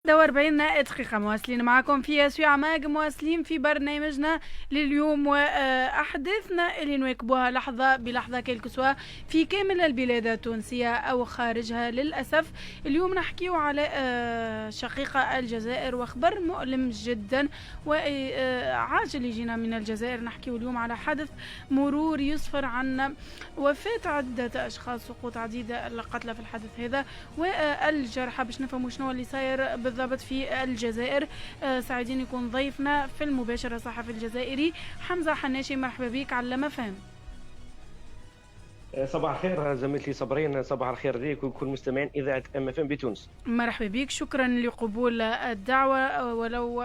46 دقيقة مواصلين معكم في يسوع ماج، مواصلين في برنامجنا لليوم وأحداثنا اللي نواكبوها لحظة بلحظة كالكسوا في كامل البلاد التونسية أو خارجها. للأسف اليوم نحكيو على شقيقة الجزائر وخبر مؤلم جدا وعاجل يجينا من الجزائر. نحكيو اليوم على حدث مرور يسفر عن وفاة عدة أشخاص، سقوط عديدة القتلى في الحدث هذا والجرحى، باش نفهموا شنو اللي صاير بالضبط في الجزائر. سعيدين يكون ضيفنا في المباشرة الصحفي الجزائري حمزة حناشي. مرحبا بك على ما فهم. صباح الخير زميلتي صابرين، صباح الخير ليك وكل مستمعين إذاعة MFM بتونس. مرحبا بك، شكرا لقبول الدعوة. ولو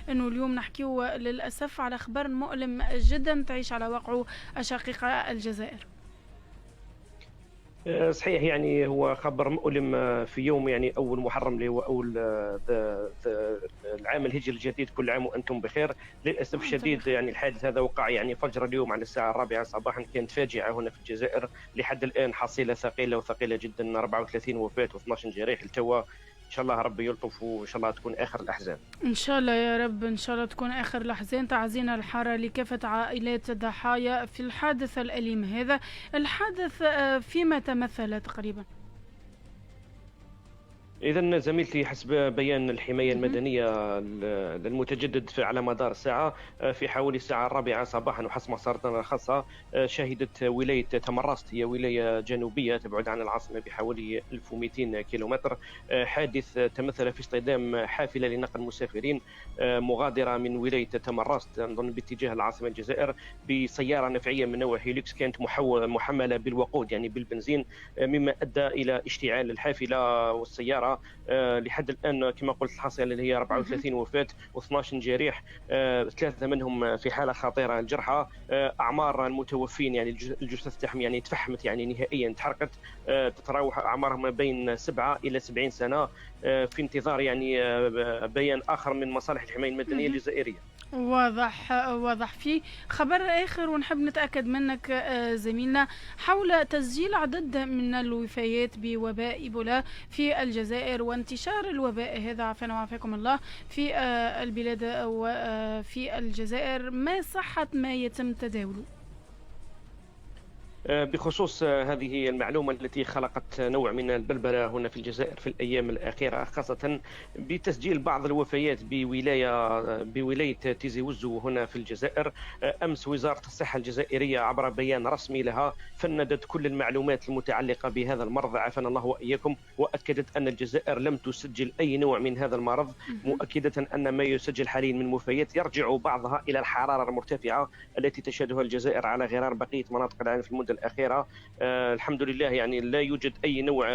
أنه اليوم نحكيه للأسف على خبر مؤلم جدا تعيش على وقعه الشقيقة الجزائر. صحيح، يعني هو خبر مؤلم في يوم يعني أول محرم اللي هو أول العام الهجري الجديد. كل عام وأنتم بخير. للأسف الشديد يعني الحادث هذا وقع يعني فجر اليوم على الساعة 4 صباحا. كانت فاجعة هنا في الجزائر لحد الآن، حصيلة ثقيلة وثقيلة جدا، 34 وفاة و12 جريح لتوا. إن شاء الله ربي يلطف وإن شاء الله تكون آخر الأحزان. إن شاء الله يا رب، إن شاء الله تكون آخر الأحزان. تعزينا الحارة لكافة عائلات الضحايا في الحادث الأليم هذا. الحادث فيما تمثل تقريبا؟ إذا زميلتي، حسب بيان الحماية المدنية المتجدد على مدار الساعة، في حوالي الساعة 4 صباحا وحسب مصادرنا الخاصة، شهدت ولاية تمرست، هي ولاية جنوبية تبعد عن العاصمة بحوالي 1200 كيلومتر، حادث تمثل في اصطدام حافلة لنقل مسافرين مغادرة من ولاية تمرست نظن باتجاه العاصمة الجزائر بسيارة نفعية من نوع هيليكس، كانت محملة بالوقود يعني بالبنزين، مما أدى إلى اشتعال الحافلة والسيارة. لحد الآن كما قلت الحصيلة اللي هي 34 وفاة و12 جريح، 3 منهم في حالة خطيرة. الجرحى أعمار المتوفين يعني الجثث تاعهم يعني تفحمت يعني نهائيا، تحرقت، تتراوح أعمارهم ما بين 7 إلى 70 سنة، في انتظار يعني بيان آخر من مصالح الحماية المدنية الجزائرية. واضح واضح. في خبر آخر ونحب نتأكد منك زميلنا حول تسجيل عدد من الوفيات بوباء إيبولا في الجزائر وانتشار الوباء هذا عافانا وعافاكم الله في البلاد وفي الجزائر. ما صحة ما يتم تداوله؟ بخصوص هذه المعلومة التي خلقت نوع من البلبلة هنا في الجزائر في الأيام الأخيرة، خاصة بتسجيل بعض الوفيات بولاية تيزي وزو هنا في الجزائر. أمس وزارة الصحة الجزائرية عبر بيان رسمي لها فندت كل المعلومات المتعلقة بهذا المرض عافانا الله وإياكم، وأكدت أن الجزائر لم تسجل أي نوع من هذا المرض، مؤكدة أن ما يسجل حاليا من وفيات يرجع بعضها إلى الحرارة المرتفعة التي تشهدها الجزائر على غرار بقية مناطق العالم في المدة الأخيرة. الحمد لله يعني لا يوجد أي نوع،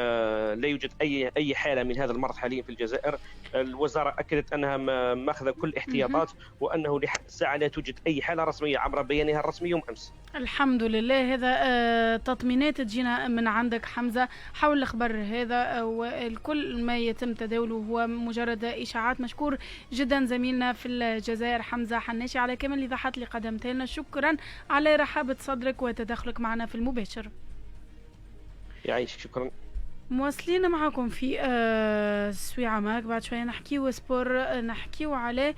لا يوجد أي حالة من هذا المرض حاليا في الجزائر. الوزارة أكدت أنها ماخذة كل الاحتياطات وأنه لحد الساعة لا توجد أي حالة رسمية عبر بيانها الرسمي يوم أمس. الحمد لله. هذا تطمينات تجينا من عندك حمزة حول الخبر هذا، والكل ما يتم تداوله هو مجرد إشاعات. مشكور جدا زميلنا في الجزائر حمزة حناشي على كامل الإيضاحات اللي قدمتها لنا. شكرا على رحابة صدرك وتدخلك معنا في المباشر. يعيشك، شكرا. مواصلين معكم في سويعة ماك. بعد شوية نحكيو سبور، نحكيو على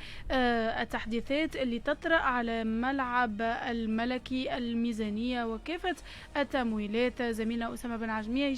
التحديثات اللي تطرأ على ملعب الملكي، الميزانية وكافة التمويلات. زميلنا أسامة بن عجمية